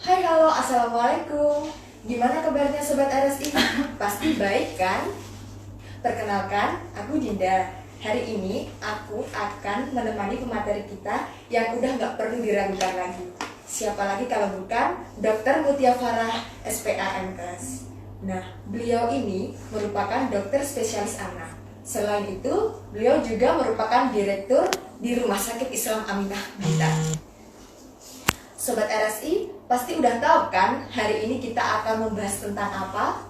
Hai, halo, assalamualaikum. Gimana kabarnya Sobat RSI? Pasti baik kan? Perkenalkan, aku Dinda. Hari ini aku akan menemani pemateri kita yang udah gak perlu diragukan lagi. Siapa lagi kalau bukan Dr. Mutia Farah, SPA MKes. Nah, beliau ini merupakan dokter spesialis anak. Selain itu, beliau juga merupakan direktur di Rumah Sakit Islam Aminah Blitar. Sobat RSI, pasti udah tahu kan hari ini kita akan membahas tentang apa?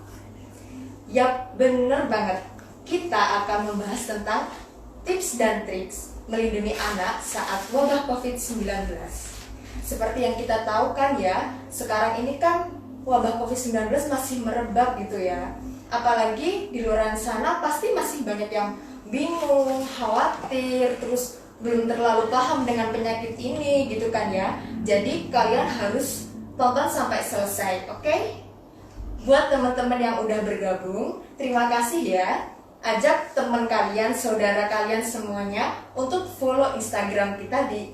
Yap, bener banget. Kita akan membahas tentang tips dan triks melindungi anak saat wabah COVID-19. Seperti yang kita tahu kan ya, sekarang ini kan wabah COVID-19 masih merebak gitu ya. Apalagi di luar sana pasti masih banyak yang bingung, khawatir, terus belum terlalu paham dengan penyakit ini gitu kan ya. Jadi kalian harus tonton sampai selesai, oke? Buat teman-teman yang udah bergabung, terima kasih ya. Ajak teman kalian, saudara kalian semuanya untuk follow Instagram kita di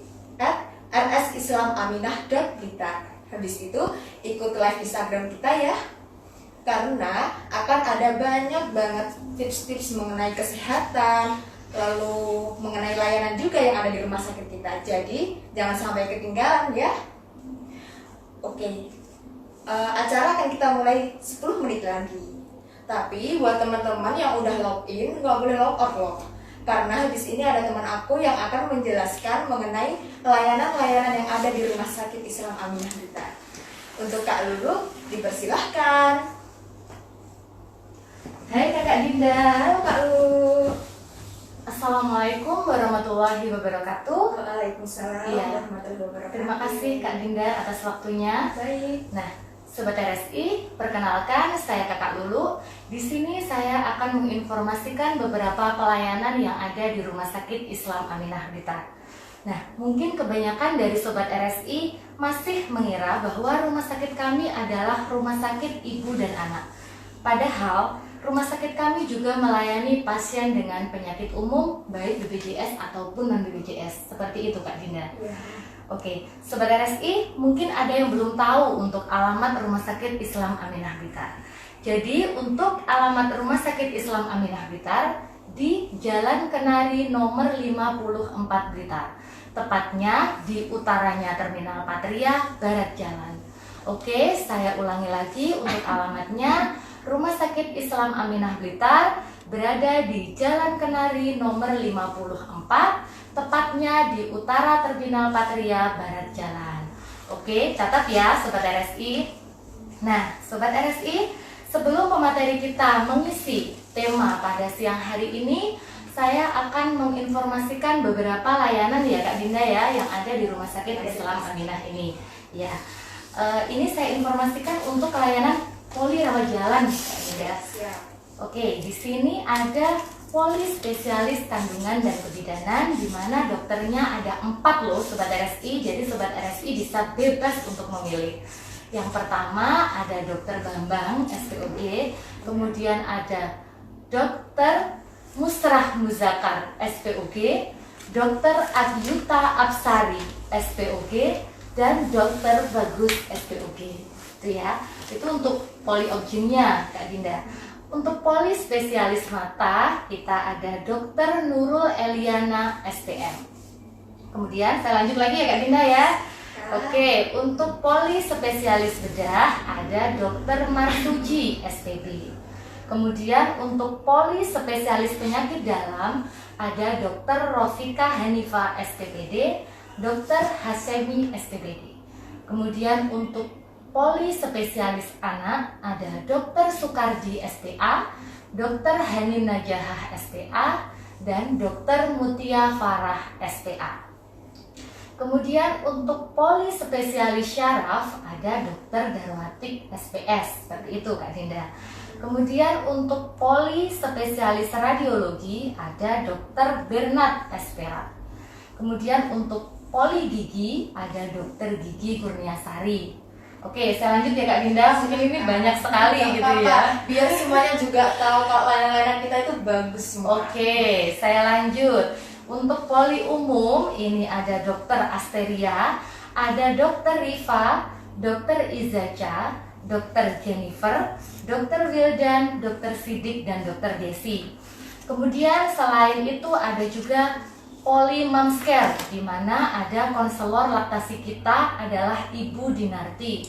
@rsislaminah.blitar. Habis itu ikut live Instagram kita ya. Karena akan ada banyak banget tips-tips mengenai kesehatan, lalu mengenai layanan juga yang ada di rumah sakit kita. Jadi jangan sampai ketinggalan ya. Oke, acara akan kita mulai 10 menit lagi. Tapi buat teman-teman yang udah login, nggak boleh log out loh. Karena habis ini ada teman aku yang akan menjelaskan mengenai layanan-layanan yang ada di Rumah Sakit Islam Aminah Blitar. Untuk Kak Lulu, dipersilahkan. Hai Kakak Dinda. Halo Kak Lulu. Assalamualaikum warahmatullahi wabarakatuh. Waalaikumsalam Iya. warahmatullahi wabarakatuh. Terima kasih Kak Dinda atas waktunya. Baik. Nah, Sobat RSI, perkenalkan saya Kakak Lulu. Di sini saya akan menginformasikan beberapa pelayanan yang ada di Rumah Sakit Islam Aminah Blitar. Nah, mungkin kebanyakan dari Sobat RSI masih mengira bahwa rumah sakit kami adalah rumah sakit ibu dan anak. Padahal, rumah sakit kami juga melayani pasien dengan penyakit umum, baik BPJS ataupun non-BPJS. Seperti itu Kak Dinda. Ya. Oke, Sobat RSI, mungkin ada yang belum tahu untuk alamat Rumah Sakit Islam Aminah Blitar. Jadi, untuk alamat Rumah Sakit Islam Aminah Blitar di Jalan Kenari nomor 54 Blitar. Tepatnya di utaranya Terminal Patria, barat jalan. Oke, saya ulangi lagi untuk alamatnya. Rumah Sakit Islam Aminah Blitar berada di Jalan Kenari nomor 54, tepatnya di utara Terminal Patria, barat jalan. Oke, catat ya Sobat RSI. Nah, Sobat RSI, sebelum pemateri kita mengisi tema pada siang hari ini, saya akan menginformasikan beberapa layanan ya Kak Dinda ya yang ada di Rumah Sakit Islam Aminah ini. Ya, ini saya informasikan untuk layanan poli rawat jalan Kak Dinda. Siap. Oke, di sini ada poli spesialis kandungan dan kebidanan, di mana dokternya ada 4 loh Sobat RSI. Jadi Sobat RSI bisa bebas untuk memilih. Yang pertama ada Dokter Bambang SPOG, kemudian ada Dokter Musrah Muzakar SPOG, Dokter Adyuta Apsari SPOG, dan Dokter Bagus SPOG. Itu ya. Itu untuk poli objinnya Kak Dinda. Untuk poli spesialis mata, kita ada Dokter Nurul Eliana SPM. Kemudian saya lanjut lagi ya Kak Dinda ya. Oke, untuk poli spesialis bedah ada Dokter Marsuji SPB. Kemudian untuk poli spesialis penyakit dalam ada Dokter Rofika Hanifa SPPD, Dokter Hasemi SPPD. Kemudian untuk poli spesialis anak ada Dokter Sukardi SPA, Dokter Hanin Najahah SPA, dan Dokter Mutia Farah SPA. Kemudian untuk poli spesialis syaraf ada Dokter Darwatik SPS, seperti itu Kak Dinda. Kemudian untuk poli spesialis radiologi ada Dokter Bernard Esperat. Kemudian untuk poli gigi ada Dokter Gigi Kurniasari. Oke, saya lanjut ya Kak Dinda. Mungkin ini banyak sekali gitu ya. Biar semuanya juga tahu kalau layanan kita itu bagus semua. Oke, saya lanjut. Untuk poli umum ini ada Dokter Asteria, ada Dokter Riva, Dokter Izaca, Dokter Jennifer, Dokter Wildan, Dokter Sidik, dan Dokter Desi. Kemudian selain itu ada juga Poli Momscare, di mana ada konselor laktasi kita adalah Ibu Dinarti.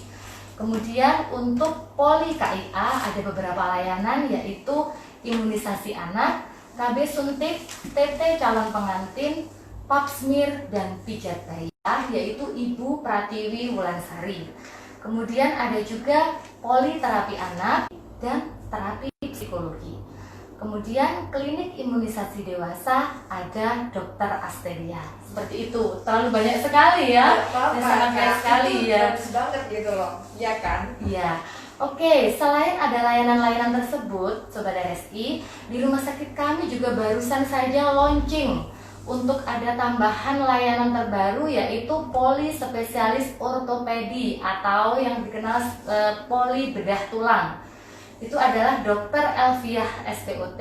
Kemudian untuk Poli KIA ada beberapa layanan, yaitu imunisasi anak, KB suntik, TT calon pengantin, pap smear, dan pijat bayi, yaitu Ibu Pratiwi Wulansari. Kemudian ada juga Poli terapi anak dan terapi psikologi. Kemudian klinik imunisasi dewasa ada Dokter Asteria. Seperti itu, terlalu banyak sekali ya, dan sangat baik sekali ya. Bagus banget gitu loh, ya kan? Iya. Oke, selain ada layanan-layanan tersebut, Sobat RSI, di rumah sakit kami juga barusan saja launching untuk ada tambahan layanan terbaru, yaitu poli spesialis ortopedi atau yang dikenal poli bedah tulang. Itu adalah Dokter Elviah SPOT.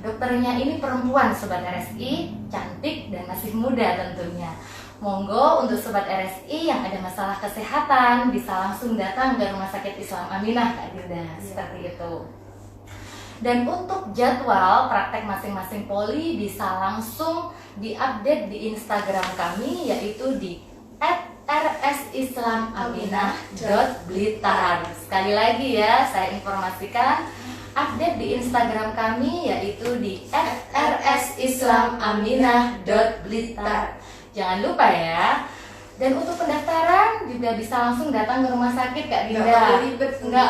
Dokternya ini perempuan, Sobat RSI, cantik dan masih muda tentunya. Monggo untuk Sobat RSI yang ada masalah kesehatan bisa langsung datang ke Rumah Sakit Islam Aminah, Kak Dinda. Seperti itu. Dan untuk jadwal praktek masing-masing poli bisa langsung diupdate di Instagram kami, yaitu di @rsislamaminah.blitar. Sekali lagi ya, saya informasikan update di Instagram kami, yaitu di @rsislamaminah.blitar. Jangan lupa ya. Dan untuk pendaftaran juga bisa langsung datang ke rumah sakit, Kak Dinda. Nggak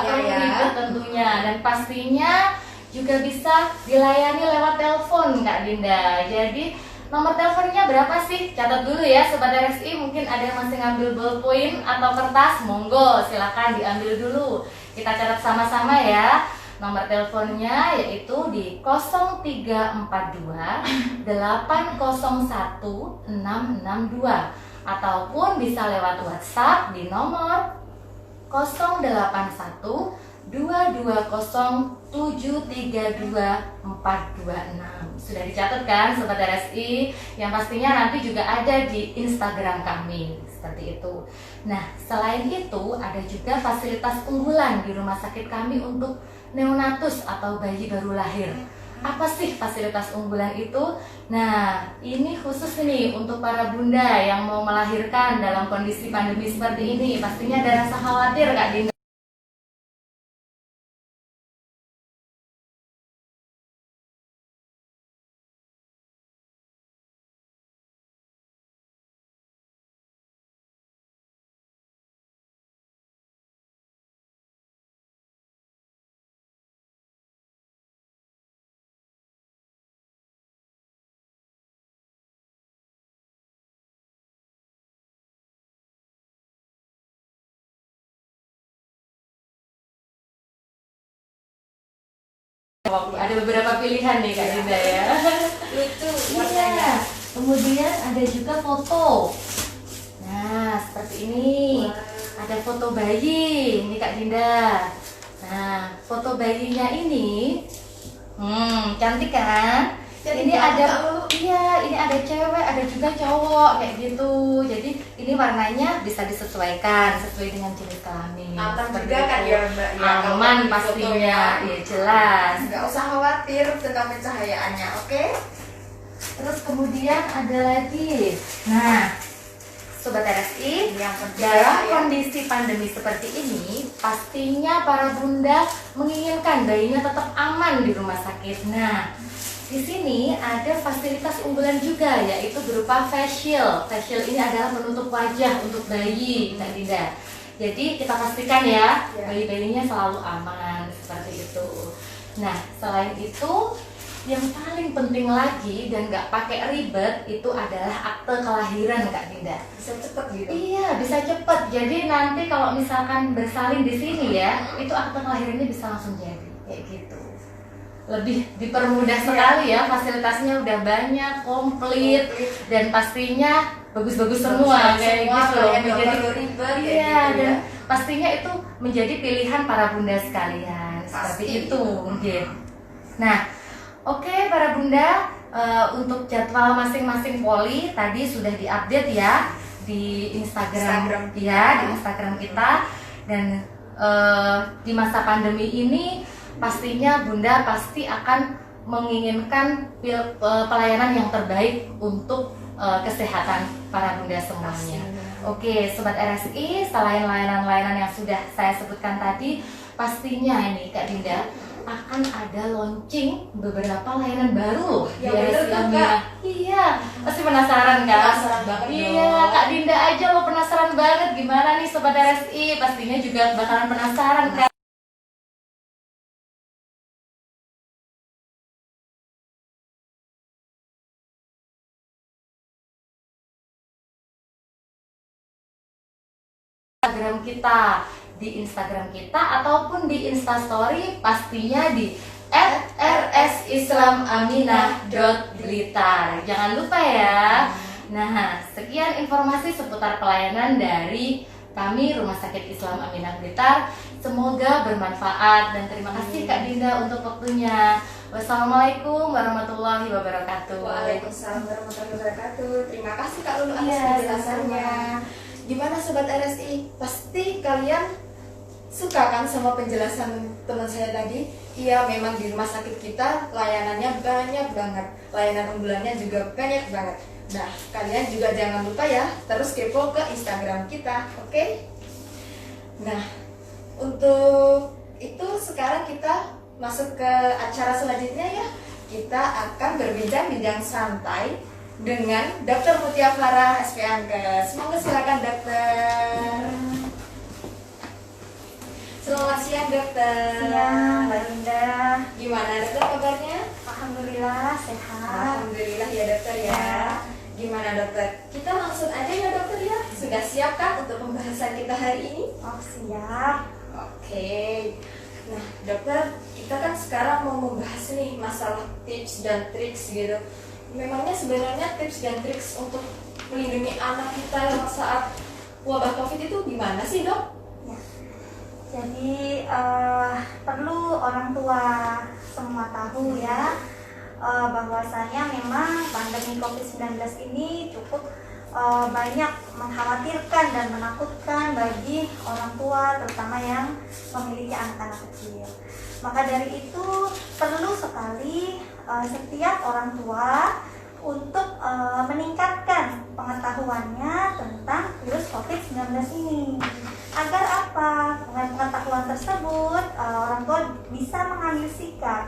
perlu ribet tentunya. Dan pastinya juga bisa dilayani lewat telepon, Kak Dinda. Jadi nomor teleponnya berapa sih? Catat dulu ya Sobat RSI. Mungkin ada yang masih ngambil ballpoint atau kertas, monggo silakan diambil dulu. Kita catat sama-sama ya. Nomor teleponnya yaitu di 0342 801 662 ataupun bisa lewat WhatsApp di nomor 081 220 732 426. Sudah dicatat kan Sobat RSI? Yang pastinya nanti juga ada di Instagram kami. Seperti itu. Nah, selain itu ada juga fasilitas unggulan di rumah sakit kami untuk neonatus atau bayi baru lahir. Apa sih fasilitas unggulan itu? Nah, ini khusus nih untuk para bunda yang mau melahirkan dalam kondisi pandemi seperti ini. Pastinya ada rasa khawatir, Kak Dinda. Ada beberapa pilihan nih Kak Dinda ya. Lucu Iya. warnanya. Kemudian ada juga foto. Nah, seperti ini. Ada foto bayi, ini Kak Dinda. Nah, foto bayinya ini, cantik kan? Cantik Ini banget, ada, Kak Lu. iya, ini ada cewek, ada juga cowok kayak gitu. Jadi ini warnanya bisa disesuaikan sesuai dengan jenis kelamin. Aman Seperti juga kan itu. ya Mbak ya, kalau Aman di foto pastinya, ya. ya jelas. Nggak usah khawatir tentang pencahayaannya, oke? Terus kemudian ada lagi. Nah, Sobat RSI, Yang penting dalam ya. kondisi pandemi seperti ini, pastinya para bunda menginginkan bayinya tetap aman di rumah sakit. Nah, di sini ada fasilitas unggulan juga, yaitu berupa facial. Facial ini adalah menutup wajah untuk bayi, Kak Dinda. Jadi kita pastikan ya, bayi-bayinya selalu aman seperti itu. Nah, selain itu, yang paling penting lagi dan nggak pakai ribet itu adalah akte kelahiran, Kak Dinda. Bisa cepet gitu. Iya, bisa cepet. Jadi nanti kalau misalkan bersalin di sini ya, itu akte kelahirannya bisa langsung jadi kayak gitu. Lebih dipermudah sekali ya, fasilitasnya udah banyak, komplit, dan pastinya bagus-bagus semua kayak gitu loh. Menjadi ribet iya, kayak gitu dan ya. pastinya itu menjadi pilihan para bunda sekalian. Seperti Pasti. itu mungkin. Nah, oke para bunda, untuk jadwal masing-masing poli tadi sudah diupdate ya. di Instagram. ya, di Instagram kita. Dan di masa pandemi ini pastinya Bunda pasti akan menginginkan pelayanan yang terbaik untuk kesehatan para Bunda semuanya. Oke, Sobat RSI, selain layanan-layanan yang sudah saya sebutkan tadi, pastinya ini Kak Dinda akan ada launching beberapa layanan baru loh di Ya, bener RSI tuh, Amina. Kak. Iya, pasti penasaran kan? Penasaran banget Iya, dong. Kak Dinda aja lo penasaran banget gimana nih Sobat RSI, pastinya juga bakalan penasaran kan? Instagram kita, di Instagram kita ataupun di Instastory, pastinya di @rsislaminah.blitar. Jangan lupa ya. Nah, sekian informasi seputar pelayanan dari kami Rumah Sakit Islam Aminah Blitar. Semoga bermanfaat dan terima kasih Kak Dinda untuk waktunya. Wassalamualaikum warahmatullahi wabarakatuh. Waalaikumsalam warahmatullahi wabarakatuh. Terima kasih Kak Lulu atas Iya, penjelasannya. Gimana Sobat RSI? Pasti kalian suka kan sama penjelasan teman saya tadi? Iya, memang di rumah sakit kita layanannya banyak banget. Layanan unggulannya juga banyak banget. Nah, kalian juga jangan lupa ya, terus kepo ke Instagram kita, oke? Nah, untuk itu sekarang kita masuk ke acara selanjutnya ya. Kita akan berbincang-bincang santai dengan Dr. Mutia Farah SP Ankes. Semoga silakan dokter. Selamat siang dokter. Siang, Mbak Dinda. Gimana dokter kabarnya? Alhamdulillah sehat. Alhamdulillah ya dokter ya. Gimana dokter? Kita langsung aja ya dokter ya. Sudah siap kan untuk pembahasan kita hari ini? Oh siap. Oke. Nah dokter, kita kan sekarang mau membahas nih masalah tips dan triks gitu. Memangnya sebenarnya tips dan triks untuk melindungi anak kita yang saat wabah COVID itu gimana sih dok? Ya. Jadi perlu orang tua semua tahu ya bahwasanya memang pandemi COVID-19 ini cukup banyak mengkhawatirkan dan menakutkan bagi orang tua terutama yang memiliki anak-anak kecil. Maka dari itu perlu sekali setiap orang tua untuk meningkatkan pengetahuannya tentang virus COVID-19 ini. Agar apa? Dengan pengetahuan tersebut orang tua bisa mengambil sikap,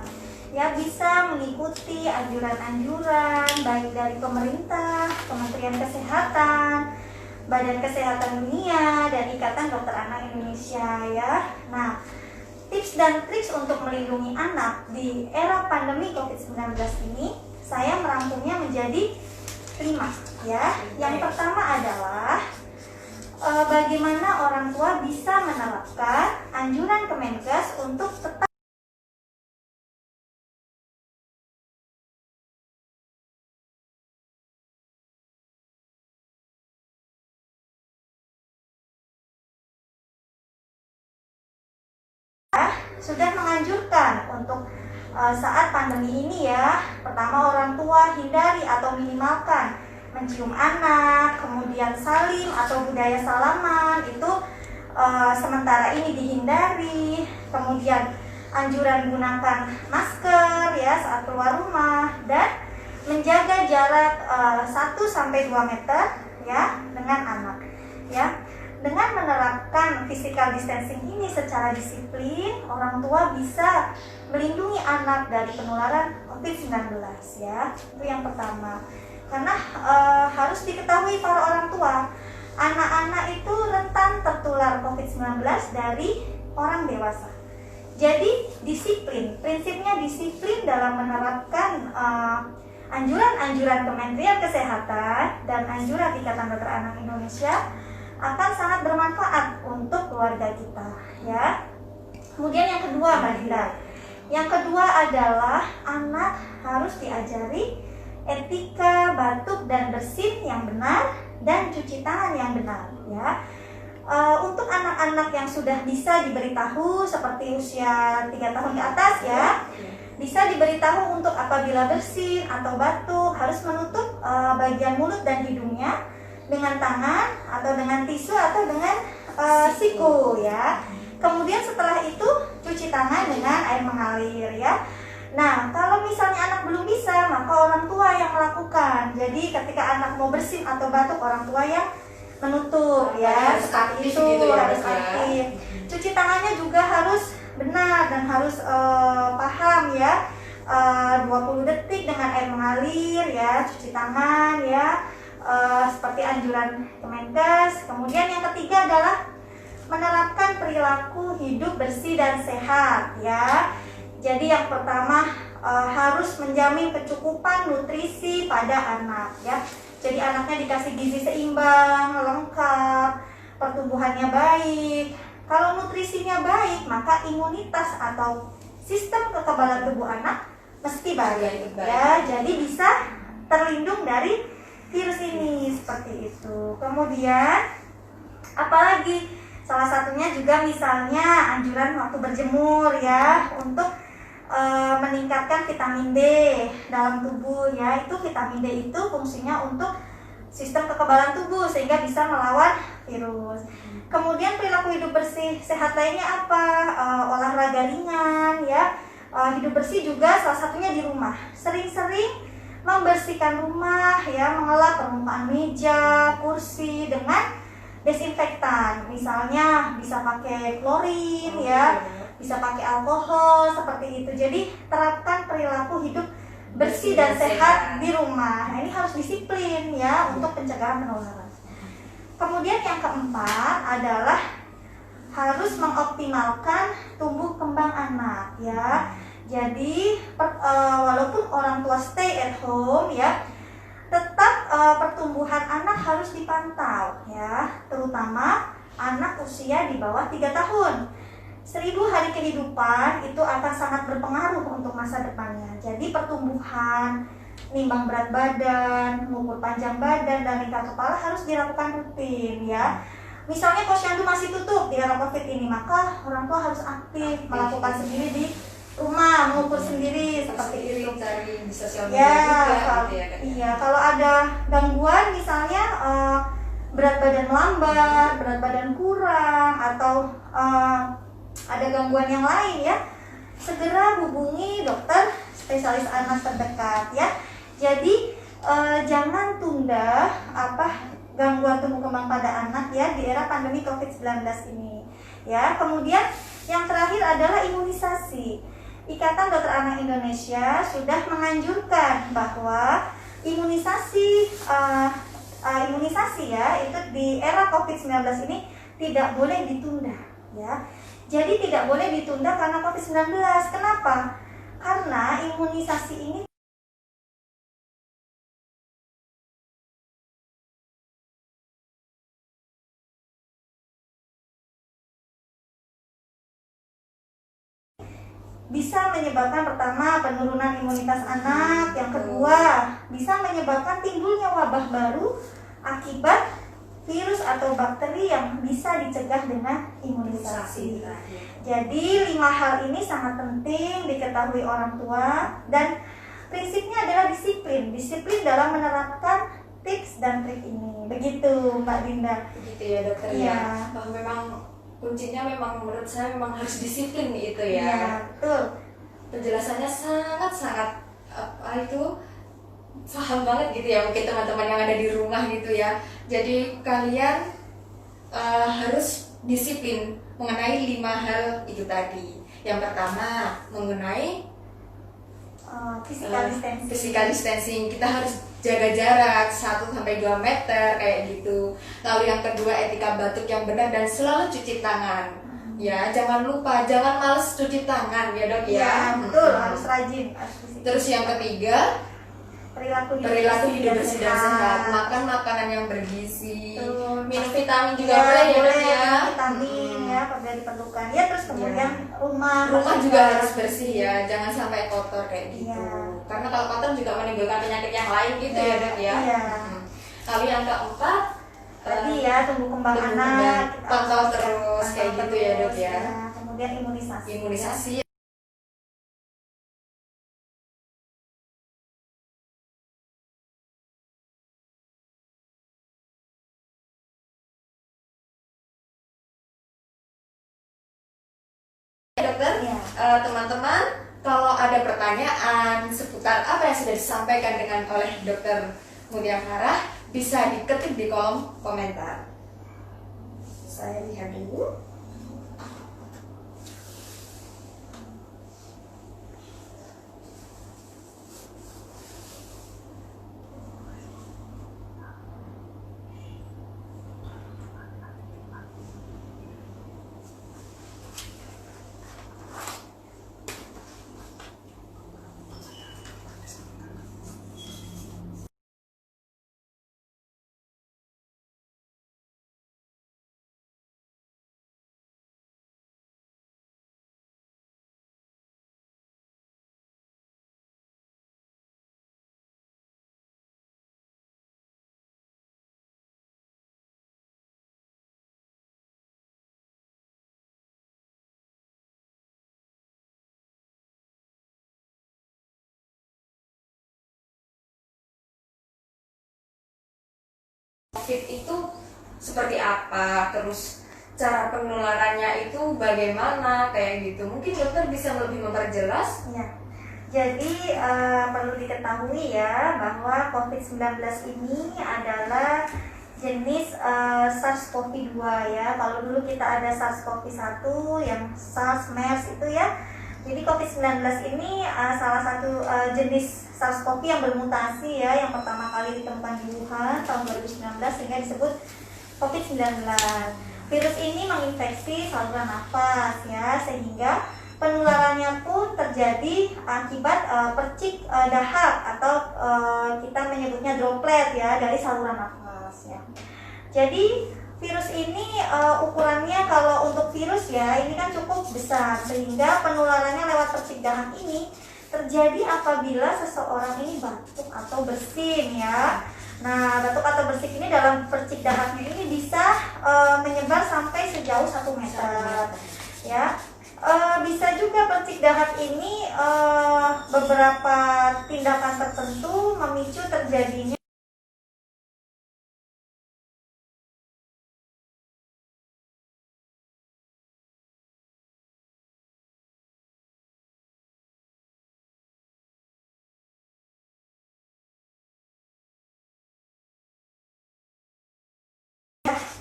ya bisa mengikuti anjuran-anjuran baik dari pemerintah, Kementerian Kesehatan, Badan Kesehatan Dunia, dan Ikatan Dokter Anak Indonesia ya. Nah, tips dan triks untuk melindungi anak di era pandemi COVID-19 ini saya merangkumnya menjadi 5 ya. Yang pertama adalah bagaimana orang tua bisa menerapkan anjuran Kemenkes untuk tetap sudah menganjurkan untuk saat pandemi ini ya. Pertama, orang tua hindari atau minimalkan mencium anak, kemudian salim atau budaya salaman itu sementara ini dihindari. Kemudian anjuran gunakan masker ya saat keluar rumah dan menjaga jarak 1-2 meter ya dengan anak ya. Dengan menerapkan physical distancing ini secara disiplin, orang tua bisa melindungi anak dari penularan COVID-19 ya. Itu yang pertama. Karena harus diketahui para orang tua, anak-anak itu rentan tertular COVID-19 dari orang dewasa. Jadi disiplin, prinsipnya disiplin dalam menerapkan anjuran-anjuran Kementerian Kesehatan dan anjuran Ikatan Dokter Anak Indonesia akan sangat bermanfaat untuk keluarga kita ya. Kemudian yang kedua Mbak Dinda, yang kedua adalah anak harus diajari etika batuk dan bersin yang benar dan cuci tangan yang benar ya. Untuk anak-anak yang sudah bisa diberitahu seperti usia 3 tahun ke atas ya, bisa diberitahu untuk apabila bersin atau batuk harus menutup bagian mulut dan hidungnya dengan tangan atau dengan tisu atau dengan siku ya. Kemudian setelah itu cuci tangan dengan air mengalir ya. Nah, kalau misalnya anak belum bisa, maka orang tua yang melakukan. Jadi ketika anak mau bersin atau batuk, orang tua yang menutup ya. Harus Seperti aktif itu gitu ya, harus Dok, ya. aktif. Cuci tangannya juga harus benar dan harus paham ya. 20 detik dengan air mengalir ya, cuci tangan ya. Seperti anjuran Kemenkes. Kemudian yang ketiga adalah menerapkan perilaku hidup bersih dan sehat ya. Jadi yang pertama harus menjamin kecukupan nutrisi pada anak ya. Jadi anaknya dikasih gizi seimbang, lengkap, pertumbuhannya baik. Kalau nutrisinya baik, maka imunitas atau sistem kekebalan tubuh anak mesti baik ya. Jadi bisa terlindung dari virus ini seperti itu. Kemudian apalagi salah satunya juga misalnya anjuran waktu berjemur ya, untuk meningkatkan vitamin D dalam tubuh ya. Itu vitamin D itu fungsinya untuk sistem kekebalan tubuh sehingga bisa melawan virus. Kemudian perilaku hidup bersih sehat lainnya apa? Olahraga ringan ya. Hidup bersih juga salah satunya di rumah. Sering-sering membersihkan rumah ya, mengelap permukaan meja, kursi dengan desinfektan. Misalnya bisa pakai klorin ya, bisa pakai alkohol seperti itu. Jadi terapkan perilaku hidup bersih dan sehat di rumah. Nah, ini harus disiplin ya untuk pencegahan penularan. Kemudian yang keempat adalah harus mengoptimalkan tumbuh kembang anak ya. Jadi walaupun orang tua stay at home ya, tetap pertumbuhan anak harus dipantau ya, terutama anak usia di bawah 3 tahun. 1000 hari kehidupan itu akan sangat berpengaruh untuk masa depannya. Jadi pertumbuhan, nimbang berat badan, mengukur panjang badan, dan lingkar kepala harus dilakukan rutin ya. Misalnya posyandu masih tutup di era COVID ini, maka orang tua harus aktif melakukan sendiri di rumah, mengukur sendiri seperti itu. Cari di sosial media Ya, juga gitu ya, Kak. iya. Kalau ada gangguan misalnya berat badan melambat, berat badan kurang, atau ada gangguan yang lain ya, segera hubungi dokter spesialis anak terdekat ya. Jadi jangan tunda gangguan tumbuh kembang pada anak ya di era pandemi COVID-19 ini ya. Kemudian yang terakhir adalah imunisasi. Ikatan Dokter Anak Indonesia sudah menganjurkan bahwa imunisasi ya itu di era COVID-19 ini tidak boleh ditunda ya. Jadi tidak boleh ditunda karena COVID-19. Kenapa? Karena imunisasi ini bisa menyebabkan pertama penurunan imunitas anak, yang kedua bisa menyebabkan timbulnya wabah baru akibat virus atau bakteri yang bisa dicegah dengan imunisasi. Jadi 5 hal ini sangat penting diketahui orang tua, dan prinsipnya adalah disiplin dalam menerapkan tips dan trik ini. Begitu Mbak Dinda. Begitu ya dokter Iya. ya. Memang kuncinya memang menurut saya memang harus disiplin itu ya. Iya, betul. Penjelasannya sangat paham banget gitu ya, mungkin teman-teman yang ada di rumah gitu ya. Jadi kalian harus disiplin mengenai 5 hal itu tadi. Yang pertama mengenai physical distancing. Kita harus jaga jarak 1-2 meter kayak gitu. Lalu yang kedua etika batuk yang benar dan selalu cuci tangan. Ya, jangan lupa, jangan males cuci tangan ya dok ya. Ya, betul, harus rajin. Terus yang ketiga perilaku hidup bersih dan sehat. Makan makanan yang bergizi. Minum vitamin juga boleh ya dok ya. Vitamin ya, apabila diperlukan. Ya, terus kemudian rumah juga harus bersih ya, jangan sampai kotor kayak gitu. Iya. Karena kalau kotor juga menimbulkan penyakit yang lain gitu ya dok ya. Iya. Lalu yang keempat tadi ya, tumbuh kembang tumbuh anak, kembang, pantau terus kayak gitu ya dok ya. Kemudian imunisasi. Dokter, Iya. teman-teman, kalau ada pertanyaan seputar apa yang sudah disampaikan oleh Dokter Mutia Farah, bisa diketik di kolom komentar. Saya lihat dulu. COVID itu seperti apa, terus cara penularannya itu bagaimana, kayak gitu. Mungkin dokter bisa lebih memperjelas. Ya. Jadi perlu diketahui ya bahwa COVID-19 ini adalah jenis SARS-CoV-2 ya. Kalau dulu kita ada SARS-CoV-1 yang SARS, MERS itu ya. Jadi COVID-19 ini salah satu jenis SARS-CoV yang bermutasi ya, yang pertama kali ditemukan di Wuhan tahun 2019 sehingga disebut COVID-19. Virus ini menginfeksi saluran nafas ya, sehingga penularannya pun terjadi akibat percik dahak atau kita menyebutnya droplet ya dari saluran nafas ya. Jadi virus ini ukurannya kalau untuk virus ya ini kan cukup besar, sehingga penularannya lewat percik dahak ini terjadi apabila seseorang ini batuk atau bersin ya. Nah, batuk atau bersin ini dalam percik dahaknya ini bisa menyebar sampai sejauh 1 meter ya. Bisa juga percik dahak ini beberapa tindakan tertentu memicu terjadinya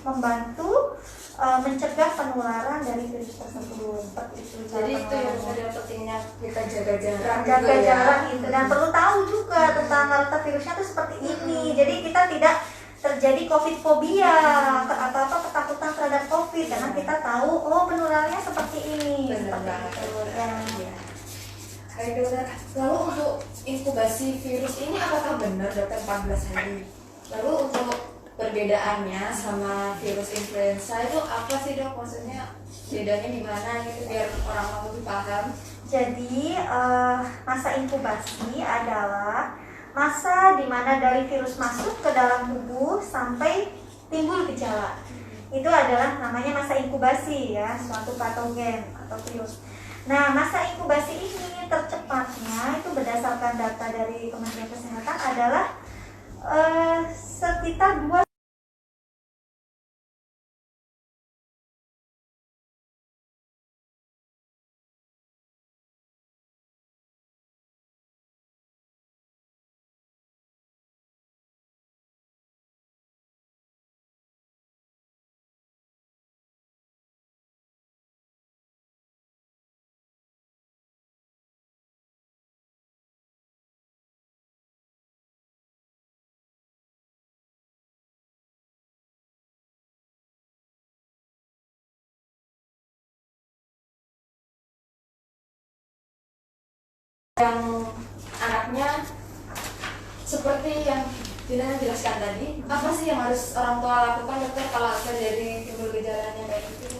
membantu mencegah penularan dari virus tersebut. Seperti itu. Jadi itu yang ada pentingnya kita jaga jarak. Jaga juga jarak ya. itu, dan perlu tahu juga tentang karakter virusnya itu seperti ini. Jadi kita tidak terjadi COVID fobia atau apa ketakutan terhadap COVID karena kita tahu oh penularannya seperti ini. Benar Seperti banget. itu. Ya. Ya. Baik dokter, lalu untuk inkubasi virus ini apakah benar dokter 14 hari? Lalu untuk perbedaannya sama virus influenza itu apa sih dok? Maksudnya bedanya di mana gitu biar orang lebih paham. Jadi masa inkubasi adalah masa di mana dari virus masuk ke dalam tubuh sampai timbul gejala. Itu adalah namanya masa inkubasi ya, suatu patogen atau virus. Nah, masa inkubasi ini tercepatnya itu berdasarkan data dari Kementerian Kesehatan adalah sekitar 2 Yang anaknya seperti yang Dina jelaskan tadi, apa sih yang harus orang tua lakukan dokter kalau terjadi timbul gejalanya kayak gitu?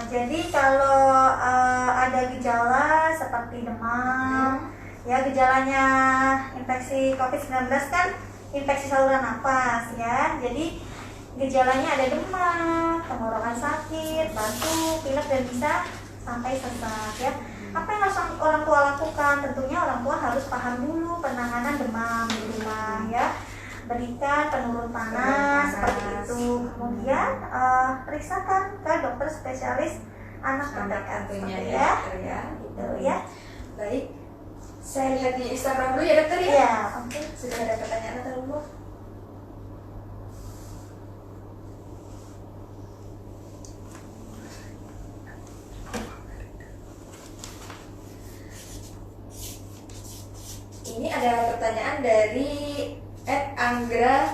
jadi kalau ada gejala seperti demam, ya gejalanya infeksi COVID-19 kan infeksi saluran nafas ya. Jadi gejalanya ada demam, tenggorokan sakit, batuk, pilek dan bisa sampai sesak ya. Apa yang harus orang tua lakukan? Tentunya orang tua harus paham dulu penanganan demam di rumah ya. Berikan penurun panas seperti itu. Kemudian periksakan ke dokter spesialis anak anak terdekat tentunya seperti ya dokter ya. gitu ya. Baik, saya lihat di Instagram dulu ya dokter ya. Iya, oke. Sudah ada pertanyaan atau belum? Ini ada pertanyaan dari Anggra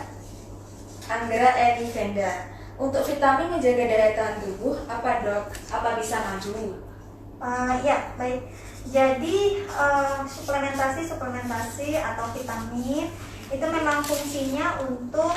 Eni Venda. Untuk vitamin menjaga daya tahan tubuh, apa dok? Apa bisa maju? Ya, baik. Jadi suplementasi atau vitamin itu memang fungsinya untuk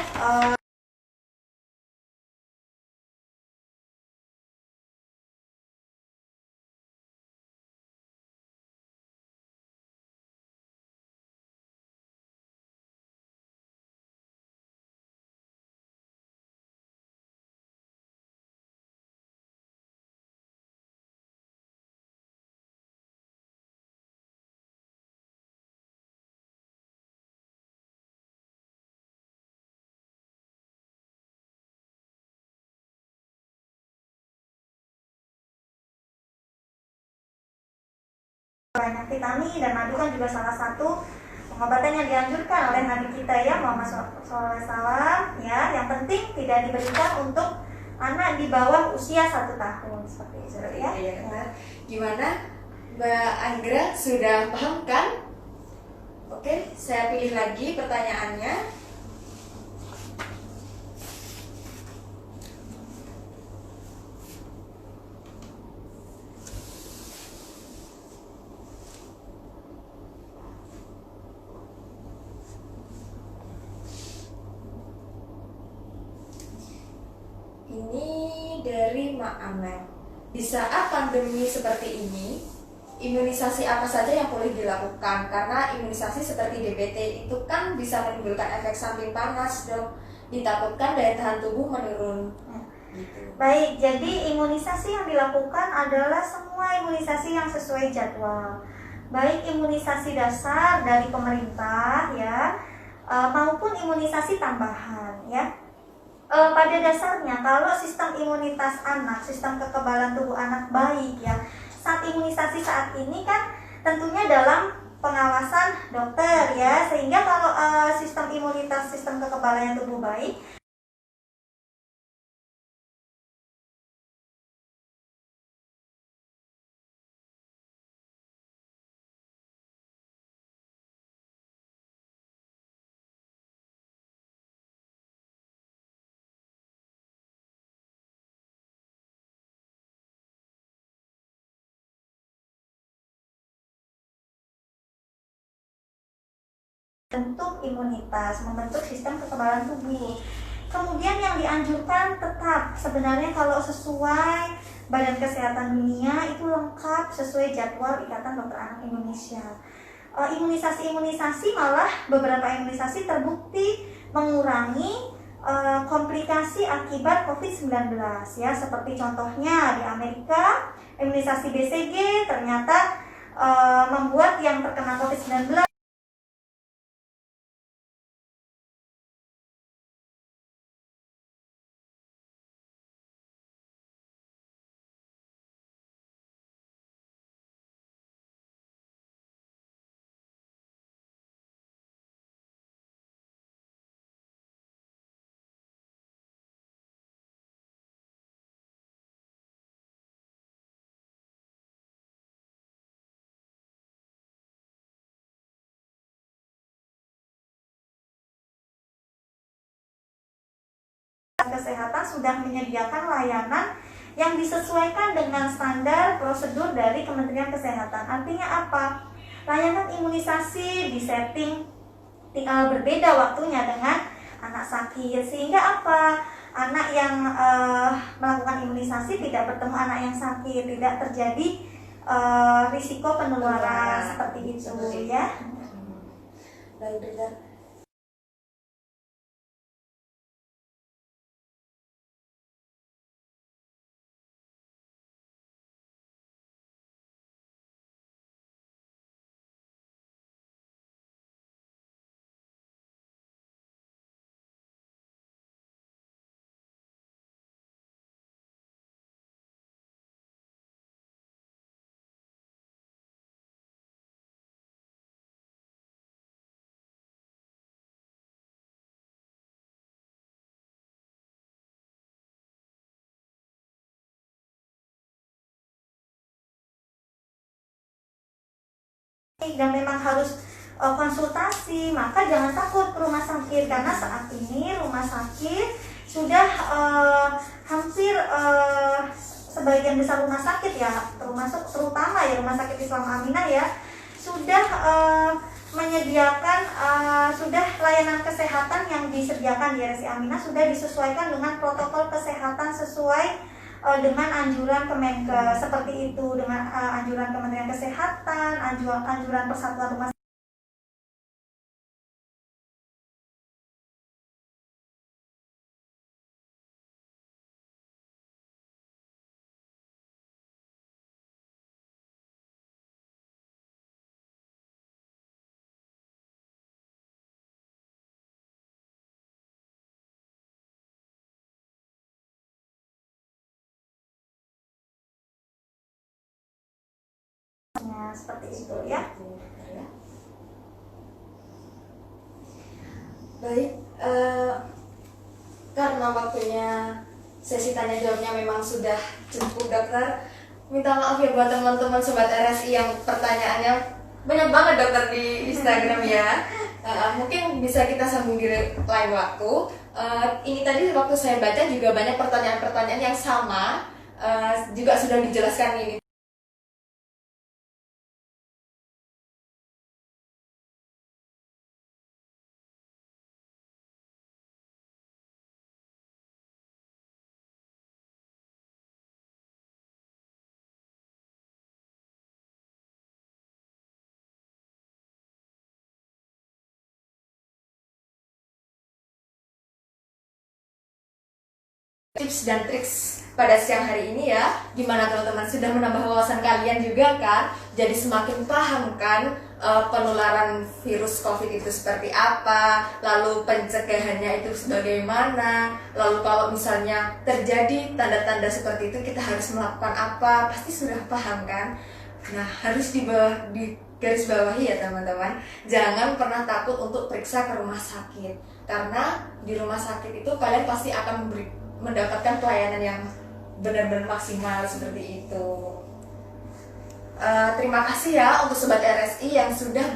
banyak vitamin dan madu kan juga salah satu pengobatan yang dianjurkan oleh Nabi kita ya Muhammad SAW ya. Yang penting tidak diberikan untuk anak di bawah usia 1 tahun seperti itu ya. Gimana Mbak Anggra, sudah paham kan? Oke, saya pilih lagi pertanyaannya. Ini dari Mak Amel. Di saat pandemi seperti ini, imunisasi apa saja yang boleh dilakukan? Karena imunisasi seperti DBT itu kan bisa menimbulkan efek samping panas, dok. Ditakutkan daya tahan tubuh menurun. Gitu. Baik, jadi imunisasi yang dilakukan adalah semua imunisasi yang sesuai jadwal. Baik imunisasi dasar dari pemerintah ya, maupun imunisasi tambahan ya. Pada dasarnya kalau sistem imunitas anak, sistem kekebalan tubuh anak baik ya, saat imunisasi saat ini kan tentunya dalam pengawasan dokter ya, sehingga kalau sistem imunitas, sistem kekebalan tubuh baik, bentuk imunitas, membentuk sistem kekebalan tubuh. Kemudian yang dianjurkan tetap sebenarnya kalau sesuai Badan Kesehatan Dunia itu lengkap sesuai jadwal Ikatan Dokter Anak Indonesia. Imunisasi malah beberapa imunisasi terbukti mengurangi komplikasi akibat COVID-19 ya, seperti contohnya di Amerika imunisasi BCG ternyata membuat yang terkena COVID-19kesehatan sudah menyediakan layanan yang disesuaikan dengan standar prosedur dari Kementerian Kesehatan. Artinya apa? Layanan imunisasi disetting berbeda waktunya dengan anak sakit, sehingga apa? Anak yang melakukan imunisasi tidak bertemu anak yang sakit, tidak terjadi risiko penularan seperti itu ya. Baik, dokter. dan memang harus konsultasi, maka jangan takut ke rumah sakit, karena saat ini rumah sakit sudah hampir sebagian besar rumah sakit ya, terutama ya rumah sakit Islam Aminah ya, sudah menyediakan sudah layanan kesehatan yang disediakan di RSI Aminah sudah disesuaikan dengan protokol kesehatan sesuai dengan anjuran Kemenkes, seperti itu, dengan anjuran Kementerian Kesehatan, anjuran Persatuan Rumah seperti itu ya. Baik, karena waktunya sesi tanya jawabnya memang sudah cukup, dokter. Minta maaf ya buat teman-teman sobat RSI yang pertanyaannya banyak banget dokter di Instagram ya. Mungkin bisa kita sambung di lain waktu. Ini tadi waktu saya baca juga banyak pertanyaan-pertanyaan yang sama, juga sudah dijelaskan ini. Tips dan triks pada siang hari ini ya, dimana teman-teman sudah menambah wawasan kalian juga kan, jadi semakin paham kan penularan virus COVID itu seperti apa, lalu pencegahannya itu bagaimana, lalu kalau misalnya terjadi tanda-tanda seperti itu kita harus melakukan apa, pasti sudah paham kan. Nah, harus di garis bawahi ya teman-teman, jangan pernah takut untuk periksa ke rumah sakit, karena di rumah sakit itu kalian pasti akan mendapatkan pelayanan yang benar-benar maksimal seperti itu. Terima kasih ya untuk sobat RSI yang sudah